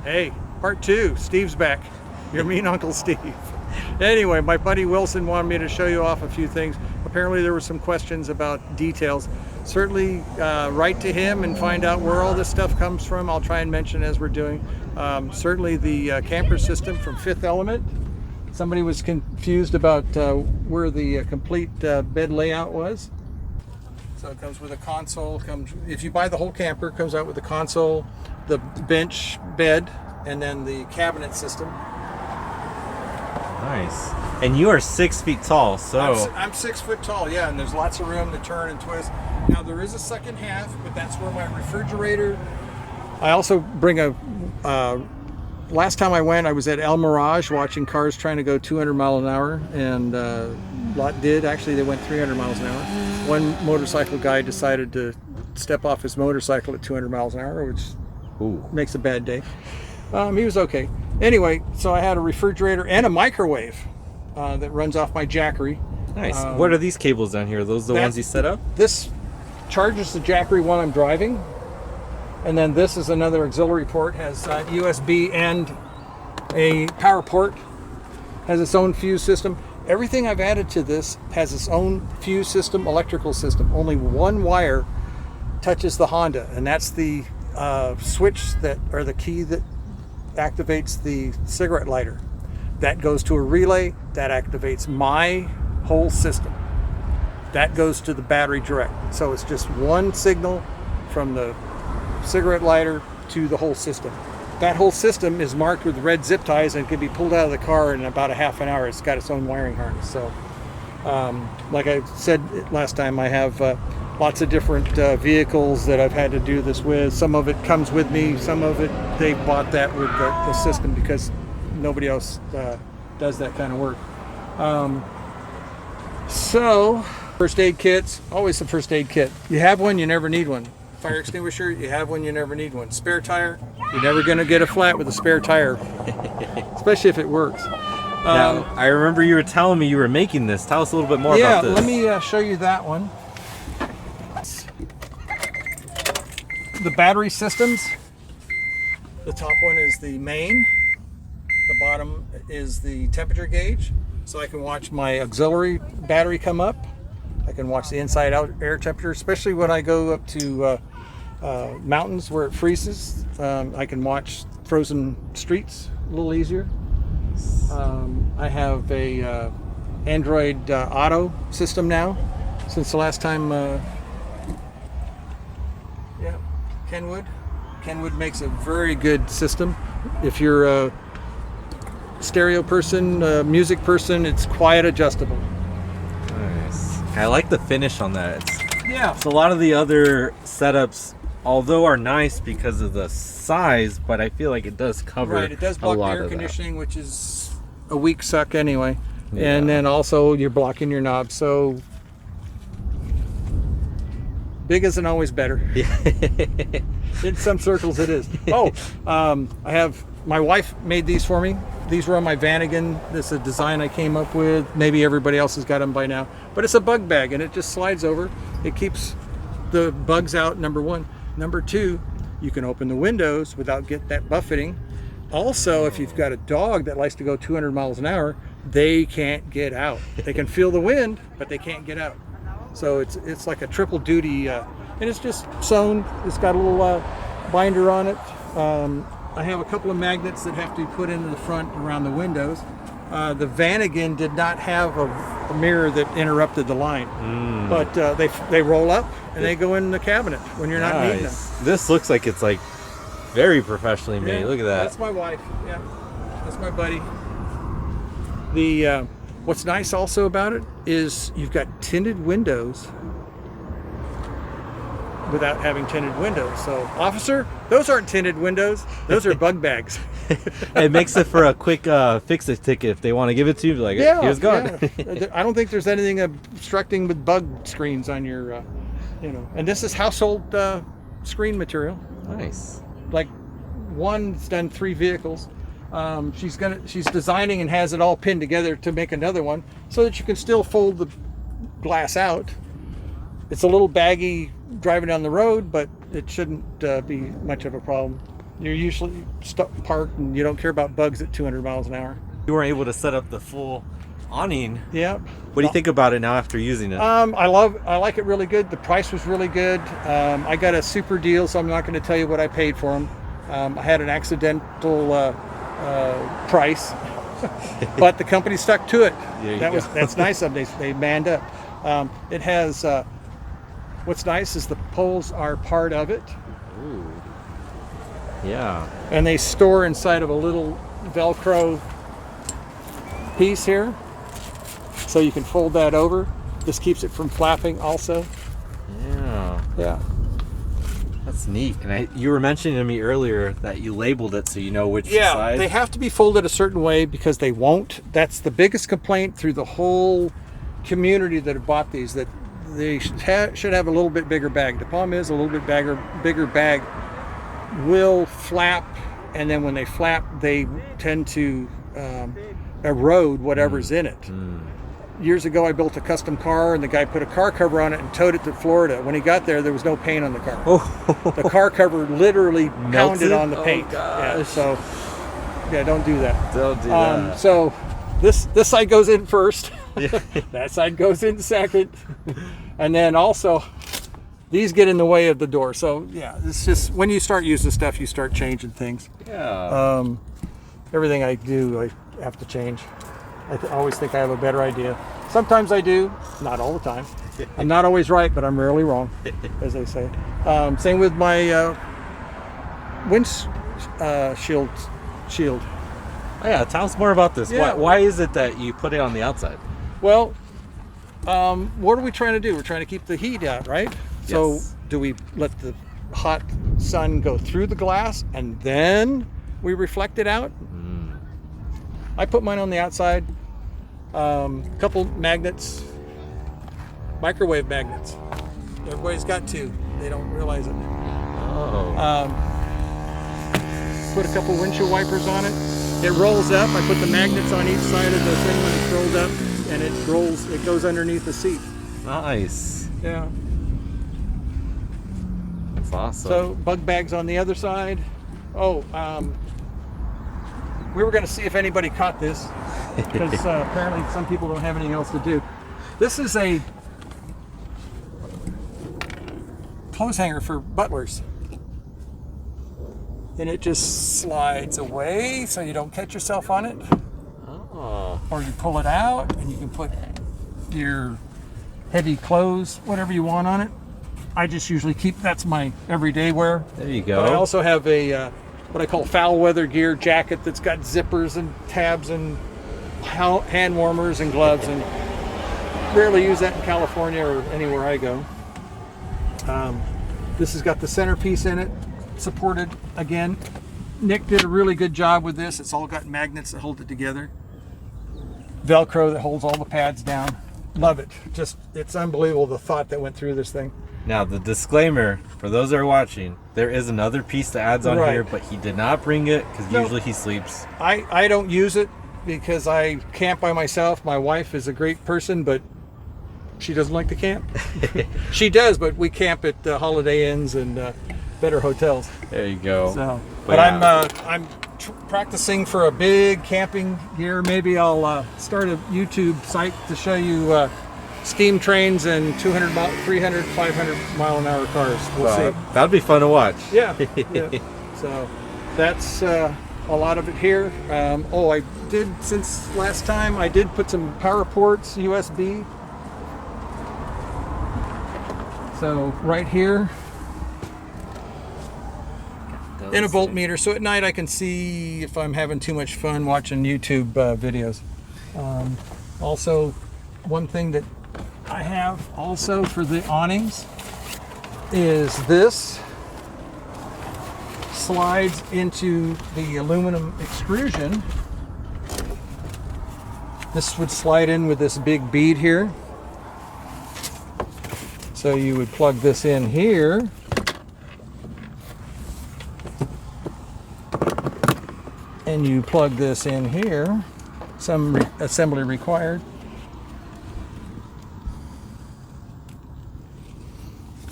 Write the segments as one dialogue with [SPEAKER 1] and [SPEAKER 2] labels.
[SPEAKER 1] Hey, part two. Steve's back. Your mean Uncle Steve. Anyway, my buddy Wilson wanted me to show you off a few things. Apparently there were some questions about details. Certainly write to him and find out where all this stuff comes from. I'll try and mention as we're doing. Certainly the camper system from Fifth Element. Somebody was confused about where the complete bed layout was. So it comes with a console. If you buy the whole camper, it comes out with the console, the bench, bed, and then the cabinet system.
[SPEAKER 2] Nice. And you are 6 feet tall, so...
[SPEAKER 1] I'm 6 foot tall, yeah, and there's lots of room to turn and twist. Now there is a second half, but that's where my refrigerator... I also bring a... last time I went, I was at El Mirage watching cars trying to go 200 miles an hour, and a lot did. Actually, they went 300 miles an hour. One motorcycle guy decided to step off his motorcycle at 200 miles an hour, which makes a bad day. He was okay. Anyway, so I had a refrigerator and a microwave that runs off my Jackery.
[SPEAKER 2] Nice. What are these cables down here? Are those the ones you set up?
[SPEAKER 1] This charges the Jackery when I'm driving. And then this is another auxiliary port, has USB and a power port, has its own fuse system. Everything I've added to this has its own fuse system, electrical system. Only one wire touches the Honda, and that's the switch or the key that activates the cigarette lighter. That goes to a relay that activates my whole system. That goes to the battery direct. So it's just one signal from the cigarette lighter to the whole system. That whole system is marked with red zip ties and can be pulled out of the car in about a half an hour. It's got its own wiring harness. So like I said last time, I have lots of different vehicles that I've had to do this with. Some of it comes with me, some of it they bought that with the system because nobody else does that kind of work. So first aid kits, always a first aid kit. You have one, you never need one. Fire extinguisher, you have one, you never need one. Spare tire, you're never going to get a flat with a spare tire, especially if it works.
[SPEAKER 2] Now, I remember you were telling me you were making this. Tell us a little bit more about this.
[SPEAKER 1] Yeah, let me show you that one. The battery systems. The top one is the main. The bottom is the temperature gauge. So I can watch my auxiliary battery come up. I can watch the inside out air temperature, especially when I go up to mountains where it freezes. I can watch frozen streets a little easier. I have a Android Auto system now since the last time. Yeah, Kenwood makes a very good system. If you're a stereo person, music person, it's quiet adjustable.
[SPEAKER 2] Nice. I like the finish on that. It's a lot of the other setups, although are nice because of the size, but I feel like it does cover
[SPEAKER 1] it does block the air conditioning, which is a weak suck anyway. Yeah. And then also you're blocking your knob, so big isn't always better. In some circles it is. My wife made these for me. These were on my Vanagon. This is a design I came up with. Maybe everybody else has got them by now. But it's a bug bag, and it just slides over. It keeps the bugs out, number one. Number two, you can open the windows without getting that buffeting. Also, if you've got a dog that likes to go 200 miles an hour, they can't get out. They can feel the wind, but they can't get out. So it's like a triple duty, and it's just sewn. It's got a little binder on it. I have a couple of magnets that have to be put into the front around the windows. The Vanagon did not have a mirror that interrupted the line, but they roll up and they go in the cabinet when you're not needing them.
[SPEAKER 2] This looks like it's like very professionally made.
[SPEAKER 1] Yeah,
[SPEAKER 2] look at that.
[SPEAKER 1] That's my wife. Yeah, that's my buddy. The what's nice also about it is you've got tinted windows without having tinted windows. So, officer, those aren't tinted windows. Those are bug bags.
[SPEAKER 2] It makes it for a quick fix-it ticket if they want to give it to you. Like, here's gone.
[SPEAKER 1] I don't think there's anything obstructing with bug screens on your, And this is household screen material.
[SPEAKER 2] Nice.
[SPEAKER 1] Like one's done 3 vehicles. She's designing and has it all pinned together to make another one so that you can still fold the glass out. It's a little baggy driving down the road, but it shouldn't be much of a problem. You're usually stuck parked and you don't care about bugs at 200 miles an hour.
[SPEAKER 2] You weren't able to set up the full awning.
[SPEAKER 1] Yep.
[SPEAKER 2] What do you think about it now after using it?
[SPEAKER 1] I like it really good. The price was really good. I got a super deal, so I'm not going to tell you what I paid for them. I had an accidental price, but the company stuck to it. That's nice of them. They manned up. It has. What's nice is the poles are part of it.
[SPEAKER 2] Ooh. Yeah.
[SPEAKER 1] And they store inside of a little Velcro piece here, so you can fold that over. This keeps it from flapping also. Yeah.
[SPEAKER 2] That's neat. And you were mentioning to me earlier that you labeled it so you know which size.
[SPEAKER 1] They have to be folded a certain way because they won't. That's the biggest complaint through the whole community that have bought these, that they should have a little bit bigger bag. The problem is a little bit bigger bag will flap, and then when they flap, they tend to erode whatever's in it. Years ago, I built a custom car, and the guy put a car cover on it and towed it to Florida. When he got there was no paint on the car. The car cover literally pounded on the paint. Yeah, so don't do that.
[SPEAKER 2] Don't do that.
[SPEAKER 1] So this side goes in first. That side goes in second, and then also these get in the way of the door. So yeah, it's just when you start using stuff, you start changing things.
[SPEAKER 2] Yeah.
[SPEAKER 1] Everything I do, I have to change. I always think I have a better idea. Sometimes I do, not all the time. I'm not always right, but I'm rarely wrong, as they say. Same with my windshield shield.
[SPEAKER 2] Oh, yeah, tell us more about this.
[SPEAKER 1] Yeah.
[SPEAKER 2] Why is it that you put it on the outside?
[SPEAKER 1] Well, what are we trying to do? We're trying to keep the heat out, right? So do we let the hot sun go through the glass and then we reflect it out? I put mine on the outside. Couple magnets, microwave magnets. Everybody's got two. They don't realize it. Put a couple windshield wipers on it. It rolls up. I put the magnets on each side of the thing when it's rolled up, and it rolls. It goes underneath the seat.
[SPEAKER 2] Nice.
[SPEAKER 1] Yeah.
[SPEAKER 2] That's awesome.
[SPEAKER 1] So bug bags on the other side. We were going to see if anybody caught this, because apparently some people don't have anything else to do. This is a clothes hanger for butlers. And it just slides away so you don't catch yourself on it. Or you pull it out and you can put your heavy clothes, whatever you want on it. I just usually that's my everyday wear.
[SPEAKER 2] There you go.
[SPEAKER 1] But I also have a what I call foul weather gear jacket that's got zippers and tabs and hand warmers and gloves, and rarely use that in California or anywhere I go. This has got the centerpiece in it, supported again. Nick did a really good job with this. It's all got magnets that hold it together. Velcro that holds all the pads down. Love it. It's unbelievable the thought that went through this thing.
[SPEAKER 2] Now, the disclaimer, for those that are watching, there is another piece that adds on here, but he did not bring it because usually he sleeps.
[SPEAKER 1] I don't use it because I camp by myself. My wife is a great person, but she doesn't like to camp. She does, but we camp at Holiday Inns and better hotels.
[SPEAKER 2] There you go.
[SPEAKER 1] So, I'm practicing for a big camping gear. Maybe I'll start a YouTube site to show you steam trains and 200, 300, 500 mile an hour cars. We'll see.
[SPEAKER 2] That'd be fun to watch.
[SPEAKER 1] Yeah. So that's a lot of it here. I did, since last time, I did put some power ports, USB. So right here, in a voltmeter. So at night I can see if I'm having too much fun watching YouTube videos. Also, one thing that I have also for the awnings is this slides into the aluminum extrusion. This would slide in with this big bead here. So you would plug this in here. And you plug this in here. Some assembly required.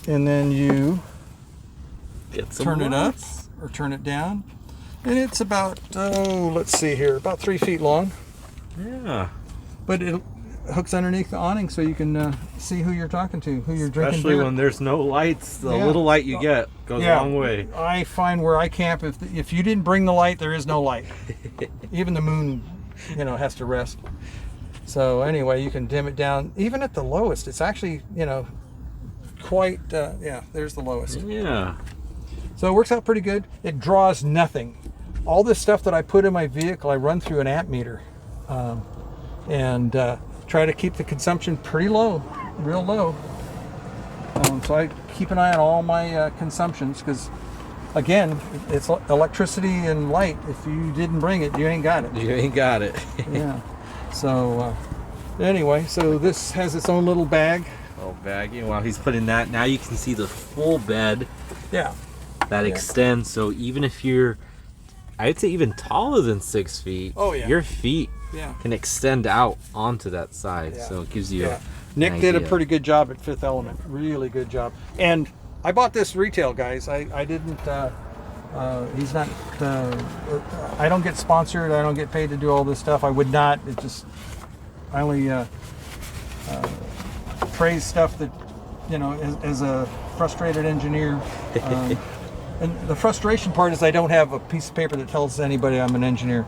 [SPEAKER 1] And then you
[SPEAKER 2] get some
[SPEAKER 1] turn it up. or turn it down. And it's about, let's see here, about 3 feet long.
[SPEAKER 2] Yeah.
[SPEAKER 1] But it hooks underneath the awning so you can see who you're talking to, who you're drinking
[SPEAKER 2] Especially
[SPEAKER 1] beer.
[SPEAKER 2] when there's no lights, the little light you get goes a long way.
[SPEAKER 1] I find where I camp, if you didn't bring the light, there is no light. Even the moon, has to rest. So anyway, you can dim it down. Even at the lowest, it's actually, quite, there's the lowest.
[SPEAKER 2] Yeah.
[SPEAKER 1] So it works out pretty good. It draws nothing. All this stuff that I put in my vehicle, I run through an amp meter. And try to keep the consumption pretty low, real low. So I keep an eye on all my consumptions because, again, it's electricity and light. If you didn't bring it, you ain't got it.
[SPEAKER 2] You ain't got it.
[SPEAKER 1] Yeah. So anyway, so this has its own little bag.
[SPEAKER 2] Oh, baggy. While he's putting that, now you can see the full bed.
[SPEAKER 1] Yeah.
[SPEAKER 2] That extends. So even if you're, I'd say even taller than 6 feet.
[SPEAKER 1] Oh, yeah.
[SPEAKER 2] Your feet
[SPEAKER 1] Yeah.
[SPEAKER 2] can extend out onto that side.
[SPEAKER 1] Yeah.
[SPEAKER 2] So it gives you
[SPEAKER 1] Nick did a pretty good job at Fifth Element. Really good job. And I bought this retail, guys. I didn't, he's not, I don't get sponsored. I don't get paid to do all this stuff. I would not. It just, I only praise stuff that, as a frustrated engineer. And the frustration part is I don't have a piece of paper that tells anybody I'm an engineer.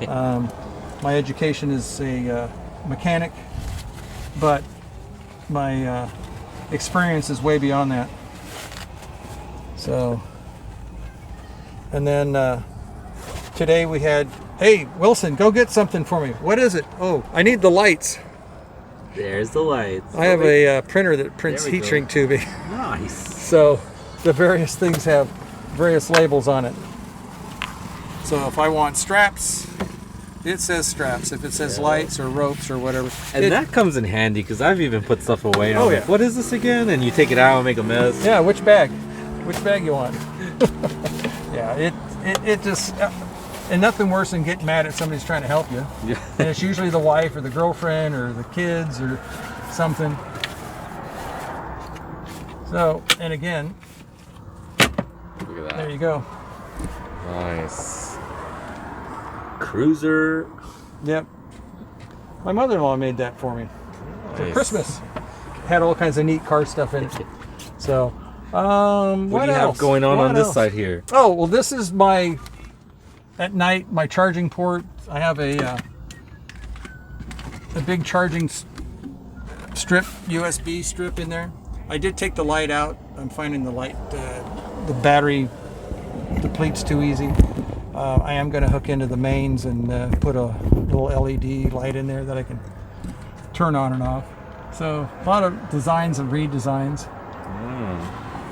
[SPEAKER 1] My education is a mechanic, but my experience is way beyond that. So, and then today we had, hey, Wilson, go get something for me. What is it? Oh, I need the lights.
[SPEAKER 2] There's the lights.
[SPEAKER 1] I have a printer that prints heat shrink tubing.
[SPEAKER 2] Nice.
[SPEAKER 1] So the various things have various labels on it. So if I want straps, it says straps. If it says lights or ropes or whatever.
[SPEAKER 2] And that comes in handy because I've even put stuff away. And
[SPEAKER 1] Oh,
[SPEAKER 2] I'm
[SPEAKER 1] yeah.
[SPEAKER 2] like, what is this again? And you take it out and make a mess.
[SPEAKER 1] Yeah, which bag? Which bag you want? Yeah, it just, and nothing worse than getting mad at somebody's trying to help you.
[SPEAKER 2] Yeah.
[SPEAKER 1] And it's usually the wife or the girlfriend or the kids or something. So, and again,
[SPEAKER 2] Look at that.
[SPEAKER 1] there you go.
[SPEAKER 2] Nice. Cruiser.
[SPEAKER 1] Yep. My mother-in-law made that for me for
[SPEAKER 2] Nice.
[SPEAKER 1] Christmas. Had all kinds of neat car stuff in it. So,
[SPEAKER 2] What do you have going on this side here?
[SPEAKER 1] Oh, well, this is at night, my charging port. I have a big charging strip, USB strip in there. I did take the light out. I'm finding the light, the battery depletes too easy. I am going to hook into the mains and put a little LED light in there that I can turn on and off. So a lot of designs and redesigns.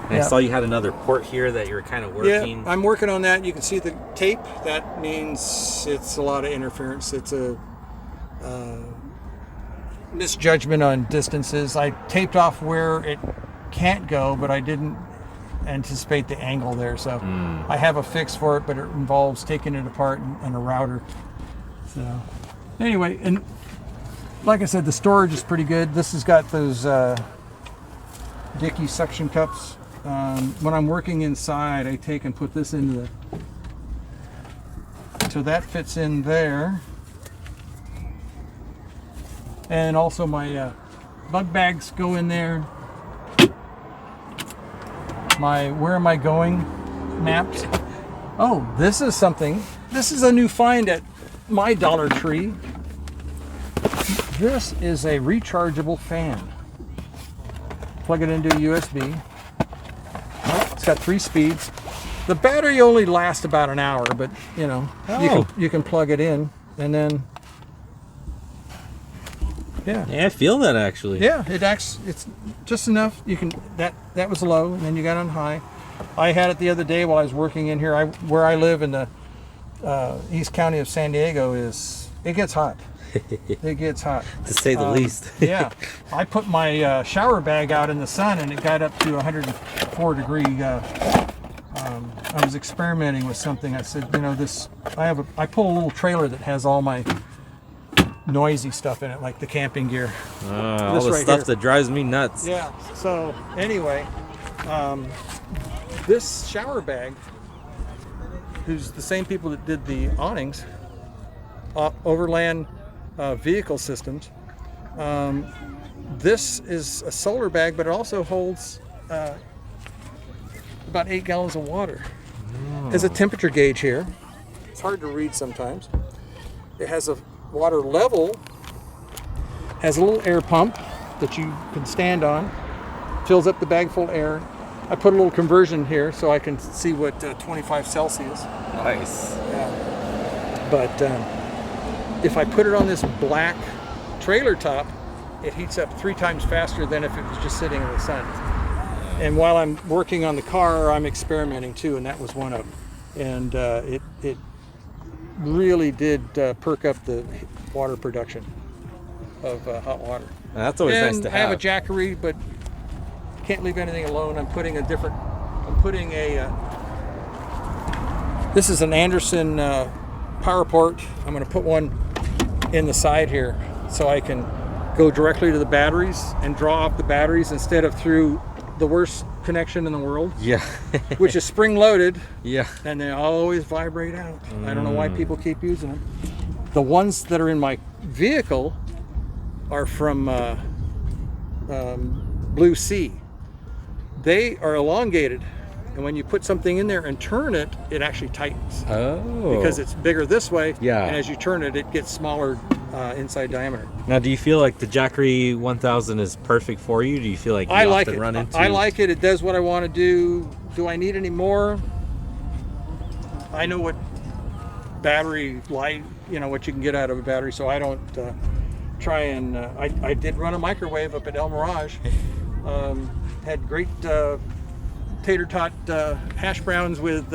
[SPEAKER 2] And I saw you had another port here that you were kind of working.
[SPEAKER 1] Yeah, I'm working on that. You can see the tape. That means it's a lot of interference. It's a misjudgment on distances. I taped off where it can't go, but I didn't anticipate the angle there. So I have a fix for it, but it involves taking it apart and a router. So anyway, and like I said, the storage is pretty good. This has got those Dickey suction cups. When I'm working inside, I take and put this into so that fits in there. And also my bug bags go in there. My where am I going maps. Oh, this is something. This is a new find at my Dollar Tree. This is a rechargeable fan. Plug it into a USB. It's got 3 speeds. The battery only lasts about an hour, but you can plug it in and then
[SPEAKER 2] Yeah, I feel that actually.
[SPEAKER 1] yeah, it acts. It's just enough. You can that was low, and then you got on high. I had it the other day while I was working in here. Where I live in the East County of San Diego it gets hot. It gets hot,
[SPEAKER 2] To say the least.
[SPEAKER 1] yeah, I put my shower bag out in the sun, and it got up to 104 degree. I was experimenting with something. I said, I pull a little trailer that has all my noisy stuff in it, like the camping gear.
[SPEAKER 2] All
[SPEAKER 1] This
[SPEAKER 2] the
[SPEAKER 1] right
[SPEAKER 2] stuff
[SPEAKER 1] here.
[SPEAKER 2] that drives me nuts.
[SPEAKER 1] Yeah. So anyway, this shower bag who's the same people that did the awnings, Overland Vehicle Systems. This is a solar bag, but it also holds about 8 gallons of water. There's a temperature gauge here. It's hard to read sometimes. It has a water level, has a little air pump that you can stand on, fills up the bag full of air. I put a little conversion here so I can see what 25 Celsius.
[SPEAKER 2] Nice.
[SPEAKER 1] Yeah. But if I put it on this black trailer top, it heats up 3 times faster than if it was just sitting in the sun. And while I'm working on the car, I'm experimenting too, and that was one of them. And it really did perk up the water production of hot water.
[SPEAKER 2] And that's always nice to have.
[SPEAKER 1] I have a Jackery, but can't leave anything alone. I'm putting a, this is an Anderson power port. I'm going to put one in the side here so I can go directly to the batteries and draw off the batteries instead of through the worst connection in the world.
[SPEAKER 2] Yeah.
[SPEAKER 1] Which is spring loaded.
[SPEAKER 2] Yeah.
[SPEAKER 1] And they always vibrate out. I don't know why people keep using them. The ones that are in my vehicle are from Blue Sea. They are elongated, and when you put something in there and turn it, it actually tightens.
[SPEAKER 2] Oh.
[SPEAKER 1] Because it's bigger this way.
[SPEAKER 2] Yeah.
[SPEAKER 1] And as you turn it, it gets smaller inside diameter.
[SPEAKER 2] Now, do you feel like the Jackery 1000 is perfect for you? Do you feel like you often run into?
[SPEAKER 1] I like it. It does what I want to do. Do I need any more? I know what battery life, what you can get out of a battery, so I don't try and. I did run a microwave up at El Mirage. Had great tater tot hash browns with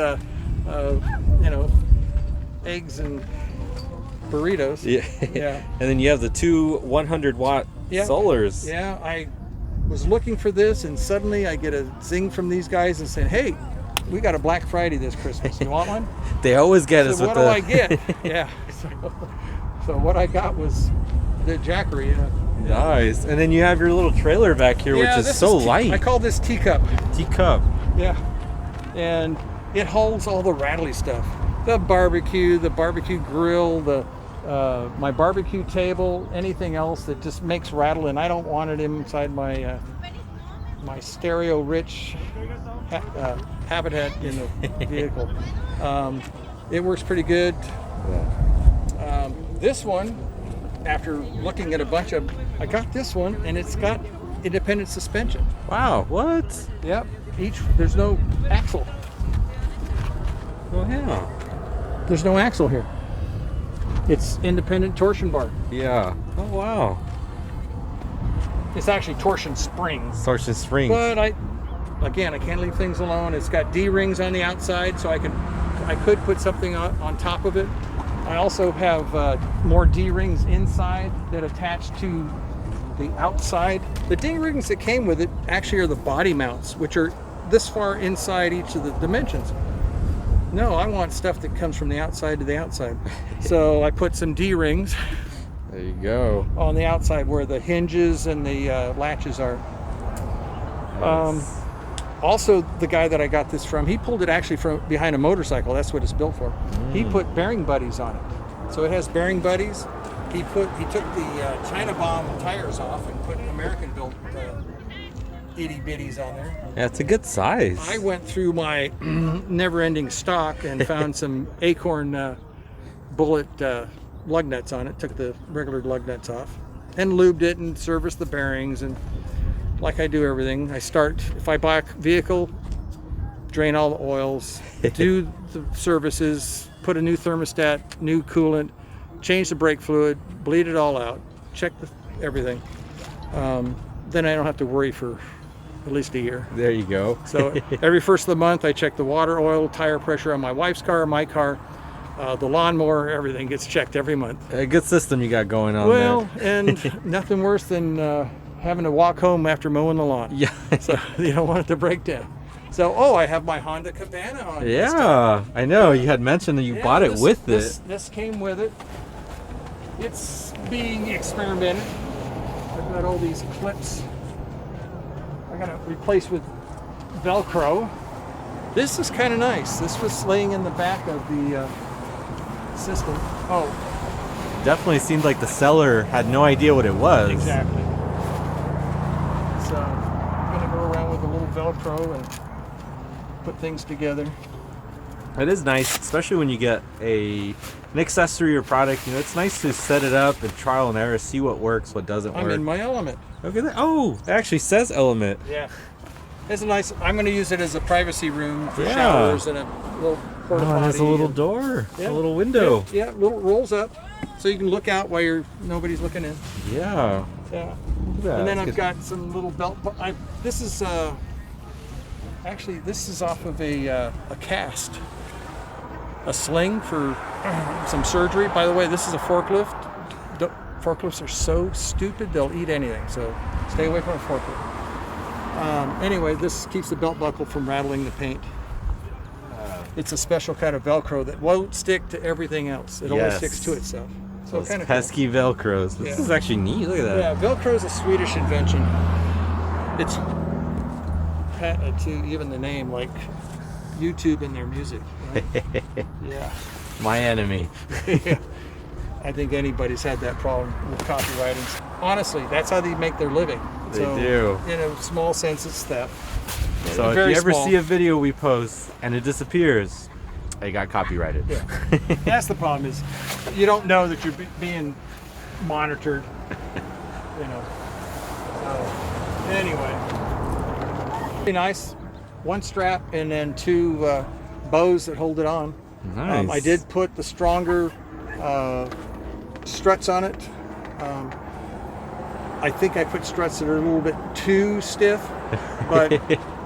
[SPEAKER 1] eggs and burritos.
[SPEAKER 2] Yeah. And then you have the 2 100-watt solars.
[SPEAKER 1] Yeah, I was looking for this, and suddenly I get a zing from these guys and saying, "Hey, we got a Black Friday this Christmas. You want one?"
[SPEAKER 2] They always get us
[SPEAKER 1] so
[SPEAKER 2] with
[SPEAKER 1] what do I get? Yeah. So what I got was the Jackery.
[SPEAKER 2] Nice. And then you have your little trailer back here, which is so light.
[SPEAKER 1] I call this Teacup.
[SPEAKER 2] Teacup.
[SPEAKER 1] Yeah. And it holds all the rattly stuff. The barbecue grill, my barbecue table, anything else that just makes rattle, and I don't want it inside my my stereo-rich habitat in the vehicle. It works pretty good. This one, after looking at a bunch of, I got this one, and it's got independent suspension.
[SPEAKER 2] Wow, what?
[SPEAKER 1] Yep. There's no axle.
[SPEAKER 2] Oh yeah.
[SPEAKER 1] There's no axle here. It's independent torsion bar.
[SPEAKER 2] Yeah. Oh wow.
[SPEAKER 1] It's actually torsion springs.
[SPEAKER 2] Torsion springs.
[SPEAKER 1] But I can't leave things alone. It's got D-rings on the outside, so I could put something on top of it. I also have more D-rings inside that attach to the outside. The D-rings that came with it actually are the body mounts, which are this far inside each of the dimensions. No, I want stuff that comes from the outside to the outside. So I put some D-rings.
[SPEAKER 2] There you go.
[SPEAKER 1] On the outside where the hinges and the latches are.
[SPEAKER 2] Nice.
[SPEAKER 1] Also, the guy that I got this from, he pulled it actually from behind a motorcycle. That's what it's built for. He put bearing buddies on it. So it has bearing buddies. He took the China Bomb tires off and put American-built itty bitties on there.
[SPEAKER 2] Yeah, it's a good size.
[SPEAKER 1] I went through my never-ending stock and found some Acorn bullet lug nuts on it. Took the regular lug nuts off and lubed it and serviced the bearings, and like I do everything, if I buy a vehicle, drain all the oils, do the services, put a new thermostat, new coolant, change the brake fluid, bleed it all out, check everything. Then I don't have to worry for at least a year.
[SPEAKER 2] There you go.
[SPEAKER 1] So every first of the month, I check the water, oil, tire pressure on my wife's car, my car, the lawnmower, everything gets checked every month.
[SPEAKER 2] A good system you got going on
[SPEAKER 1] there.
[SPEAKER 2] And
[SPEAKER 1] nothing worse than having to walk home after mowing the lawn.
[SPEAKER 2] Yeah.
[SPEAKER 1] So you don't want it to break down. So, I have my Honda Cabana on.
[SPEAKER 2] Yeah, I know. You had mentioned that you bought it with it.
[SPEAKER 1] This came with it. It's being experimented. I've got all these clips I got to replace with Velcro. This is kind of nice. This was laying in the back of the system. Oh,
[SPEAKER 2] Definitely seemed like the seller had no idea what it was.
[SPEAKER 1] exactly. So I'm gonna go around with a little Velcro and put things together.
[SPEAKER 2] It is nice, especially when you get an accessory or product. You know, it's nice to set it up and trial and error, see what works, what doesn't work.
[SPEAKER 1] I'm in my element.
[SPEAKER 2] Look at that. Oh, it actually says element.
[SPEAKER 1] Yeah. It's a nice. I'm going to use it as a privacy room for
[SPEAKER 2] Yeah.
[SPEAKER 1] showers and a little porta
[SPEAKER 2] Oh, it has a
[SPEAKER 1] potty
[SPEAKER 2] little
[SPEAKER 1] and-
[SPEAKER 2] door,
[SPEAKER 1] Yeah.
[SPEAKER 2] a little window.
[SPEAKER 1] Yeah, little rolls up, so you can look out while nobody's looking in.
[SPEAKER 2] Yeah.
[SPEAKER 1] Yeah.
[SPEAKER 2] Look at that.
[SPEAKER 1] And then
[SPEAKER 2] That's
[SPEAKER 1] I've
[SPEAKER 2] good.
[SPEAKER 1] got some little belt. This is actually this is off of a cast, a sling for some surgery. By the way, this is a forklift. Forklifts are so stupid; they'll eat anything. So stay away from a forklift. Anyway, this keeps the belt buckle from rattling the paint. It's a special kind of Velcro that won't stick to everything else. It only
[SPEAKER 2] Yes.
[SPEAKER 1] sticks to itself. So
[SPEAKER 2] Those
[SPEAKER 1] kind of
[SPEAKER 2] pesky Velcros. This
[SPEAKER 1] Yeah.
[SPEAKER 2] is actually neat. Look at that.
[SPEAKER 1] Yeah, Velcro is a Swedish invention. It's patented to even the name, like YouTube and their music. Right? Yeah.
[SPEAKER 2] My enemy.
[SPEAKER 1] I think anybody's had that problem with copywriting. Honestly, that's how they make their living.
[SPEAKER 2] They do.
[SPEAKER 1] In a small sense, it's theft.
[SPEAKER 2] So if
[SPEAKER 1] Very
[SPEAKER 2] you ever
[SPEAKER 1] small.
[SPEAKER 2] see a video we post and it disappears, it got copyrighted.
[SPEAKER 1] Yeah. That's the problem, is you don't know that you're being monitored. You know. So, anyway. Be nice. One strap and then two bows that hold it on.
[SPEAKER 2] Nice.
[SPEAKER 1] I did put the stronger struts on it. I think I put struts that are a little bit too stiff, but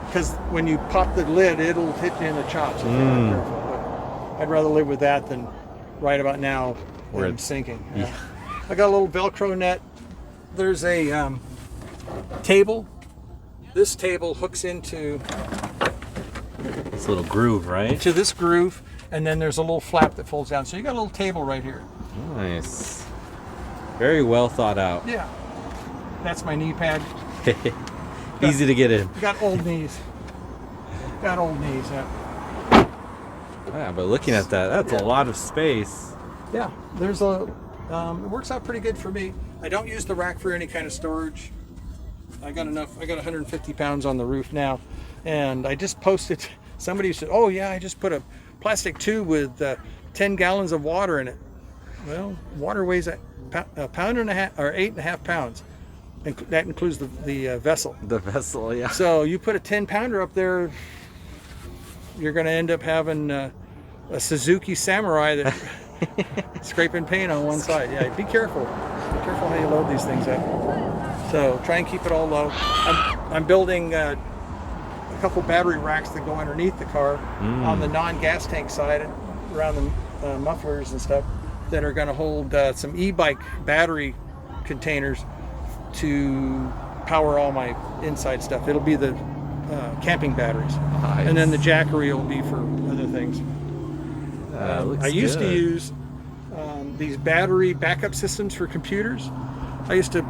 [SPEAKER 1] because when you pop the lid, it'll hit you in the chops if you're not careful. But I'd rather live with that than right about now
[SPEAKER 2] Where
[SPEAKER 1] where I'm
[SPEAKER 2] it's-
[SPEAKER 1] sinking.
[SPEAKER 2] yeah.
[SPEAKER 1] I got a little Velcro net. There's a table. This table hooks into
[SPEAKER 2] This little groove, right?
[SPEAKER 1] this groove, and then there's a little flap that folds down. So you got a little table right here.
[SPEAKER 2] Nice. Very well thought out.
[SPEAKER 1] Yeah. That's my knee pad.
[SPEAKER 2] Easy to get in.
[SPEAKER 1] Got old knees. Got old knees, yeah.
[SPEAKER 2] Yeah, but looking at that, that's a lot of space.
[SPEAKER 1] Yeah, there's a, it works out pretty good for me. I don't use the rack for any kind of storage. I got 150 pounds on the roof now. And I just posted, somebody said, oh yeah, I just put a plastic tube with 10 gallons of water in it. Well, water weighs a pound and a half, or 8.5 pounds. And that includes the vessel.
[SPEAKER 2] The vessel, yeah.
[SPEAKER 1] So you put a 10 pounder up there, you're going to end up having a Suzuki Samurai that scraping paint on one side. Yeah, be careful. Be careful how you load these things up. So try and keep it all low. I'm building a couple battery racks that go underneath the car on the non-gas tank side around the mufflers and stuff that are going to hold some e-bike battery containers to power all my inside stuff. It'll be the camping batteries.
[SPEAKER 2] Nice.
[SPEAKER 1] And then the Jackery will be for other things.
[SPEAKER 2] Looks
[SPEAKER 1] I used to
[SPEAKER 2] good.
[SPEAKER 1] use these battery backup systems for computers. I used to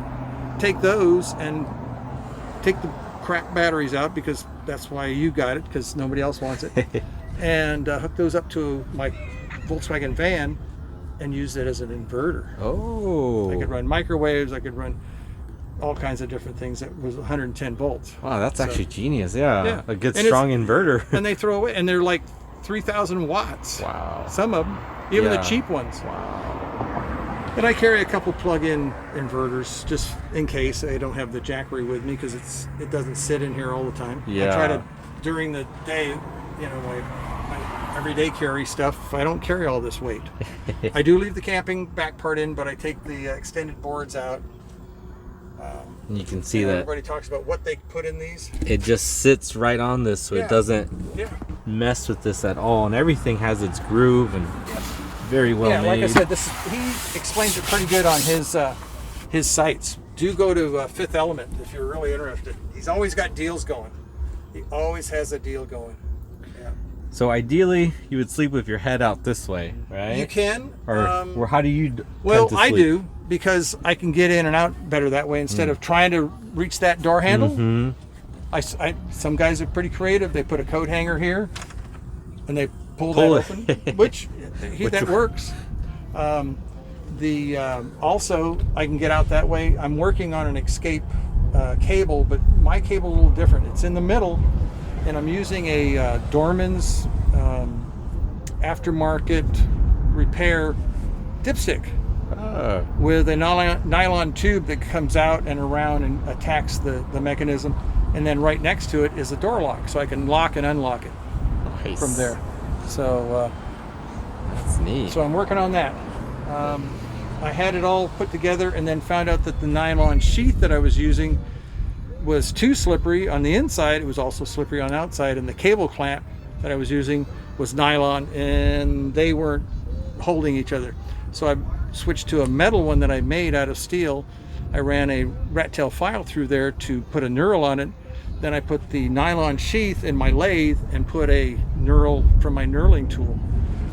[SPEAKER 1] take those and take the crap batteries out, because that's why you got it, because nobody else wants it, and hook those up to my Volkswagen van and use it as an inverter.
[SPEAKER 2] Oh.
[SPEAKER 1] I could run microwaves, I could run all kinds of different things that was 110 volts.
[SPEAKER 2] Wow, that's actually genius. Yeah.
[SPEAKER 1] Yeah.
[SPEAKER 2] A good
[SPEAKER 1] And
[SPEAKER 2] strong inverter.
[SPEAKER 1] And they throw away, and they're like 3,000 watts.
[SPEAKER 2] Wow.
[SPEAKER 1] Some of them, even the
[SPEAKER 2] Yeah.
[SPEAKER 1] cheap ones.
[SPEAKER 2] Wow.
[SPEAKER 1] And I carry a couple plug-in inverters just in case I don't have the Jackery with me, because it doesn't sit in here all the time.
[SPEAKER 2] Yeah.
[SPEAKER 1] I try to, during the day, you know, my everyday carry stuff, I don't carry all this weight. I do leave the camping back part in, but I take the extended boards out.
[SPEAKER 2] You can see
[SPEAKER 1] You know,
[SPEAKER 2] that
[SPEAKER 1] everybody talks about what they put in these.
[SPEAKER 2] it just sits right on this, so
[SPEAKER 1] Yeah.
[SPEAKER 2] it doesn't
[SPEAKER 1] Yeah.
[SPEAKER 2] mess with this at all, and everything has its groove and very well
[SPEAKER 1] Yeah,
[SPEAKER 2] made.
[SPEAKER 1] like I said, he explains it pretty good on his sites. Do go to Fifth Element if you're really interested. He's always got deals going. He always has a deal going. Yeah.
[SPEAKER 2] So ideally, you would sleep with your head out this way, right?
[SPEAKER 1] You can.
[SPEAKER 2] Or how do you?
[SPEAKER 1] Well,
[SPEAKER 2] tend to
[SPEAKER 1] I
[SPEAKER 2] sleep?
[SPEAKER 1] do, because I can get in and out better that way instead of trying to reach that door handle.
[SPEAKER 2] Mhm.
[SPEAKER 1] Some guys are pretty creative. They put a coat hanger here, and they pull
[SPEAKER 2] Pull
[SPEAKER 1] that
[SPEAKER 2] it.
[SPEAKER 1] open, which that works. Also, I can get out that way. I'm working on an escape cable, but my cable's a little different. It's in the middle, and I'm using a Dorman's aftermarket repair dipstick with a nylon tube that comes out and around and attacks the mechanism, and then right next to it is a door lock, so I can lock and unlock it from there. So
[SPEAKER 2] that's neat.
[SPEAKER 1] So I'm working on that. I had it all put together and then found out that the nylon sheath that I was using was too slippery on the inside. It was also slippery on the outside, and the cable clamp that I was using was nylon, and they weren't holding each other. So I switched to a metal one that I made out of steel. I ran a rat tail file through there to put a knurl on it. Then I put the nylon sheath in my lathe and put a knurl from my knurling tool.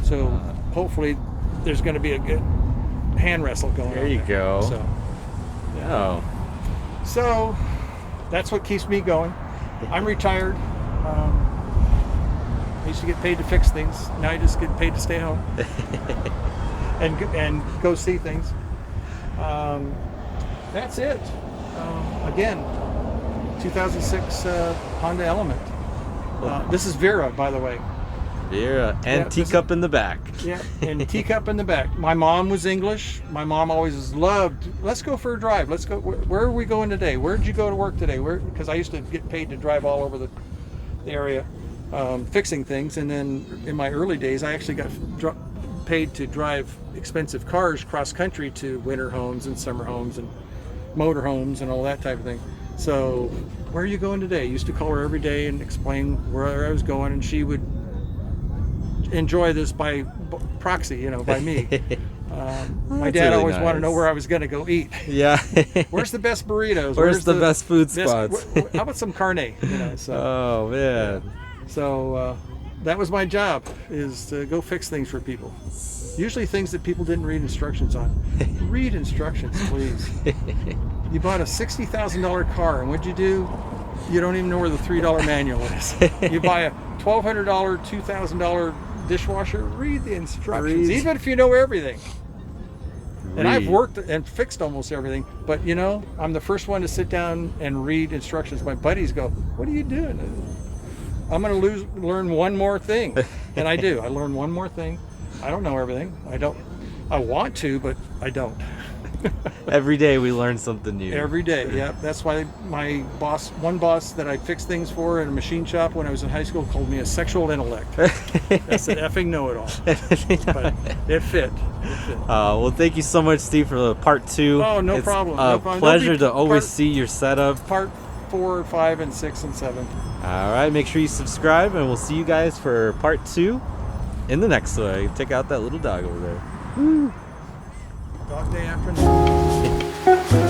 [SPEAKER 1] So hopefully there's going to be a good hand wrestle going on.
[SPEAKER 2] There you go.
[SPEAKER 1] So,
[SPEAKER 2] yeah.
[SPEAKER 1] So that's what keeps me going. I'm retired. I used to get paid to fix things. Now I just get paid to stay home and go see things. That's it. Again, 2006 Honda Element. This is Vera, by the way.
[SPEAKER 2] Vera and Teacup in the back.
[SPEAKER 1] Yeah, and Teacup in the back. My mom was English. My mom always loved, let's go for a drive. Let's go. Where are we going today? Where'd you go to work today? Because I used to get paid to drive all over the area fixing things. And then in my early days, I actually got paid to drive expensive cars cross country to winter homes and summer homes and motor homes and all that type of thing. So, where are you going today? I used to call her every day and explain where I was going, and she would enjoy this by proxy, by me. My dad always wanted to know where I was going to go eat.
[SPEAKER 2] Yeah.
[SPEAKER 1] Where's the best burritos?
[SPEAKER 2] Where's the best food spots?
[SPEAKER 1] How about some carne? So,
[SPEAKER 2] oh man.
[SPEAKER 1] So that was my job, is to go fix things for people. Usually things that people didn't read instructions on. Read instructions, please. You bought a $60,000 car, and what'd you do? You don't even know where the $3 manual is. You buy a $1,200, $2,000 dishwasher, read the instructions, even if you know everything. And I've worked and fixed almost everything, but I'm the first one to sit down and read instructions. My buddies go, what are you doing? I'm going to learn one more thing. And I do. I learn one more thing. I don't know everything. I want to, but I don't.
[SPEAKER 2] Every day we learn something new.
[SPEAKER 1] Every day, yeah. That's why my one boss that I fixed things for in a machine shop when I was in high school called me a sexual intellect. That's an effing know-it-all. But it fit.
[SPEAKER 2] Well, thank you so much, Steve, for the part 2.
[SPEAKER 1] Oh, no problem. No problem.
[SPEAKER 2] Pleasure to always see your setup.
[SPEAKER 1] Part 4, 5, and 6, and 7.
[SPEAKER 2] All right, make sure you subscribe, and we'll see you guys for part 2 in the next one. Take out that little dog over there.
[SPEAKER 1] Woo. Dog day afternoon.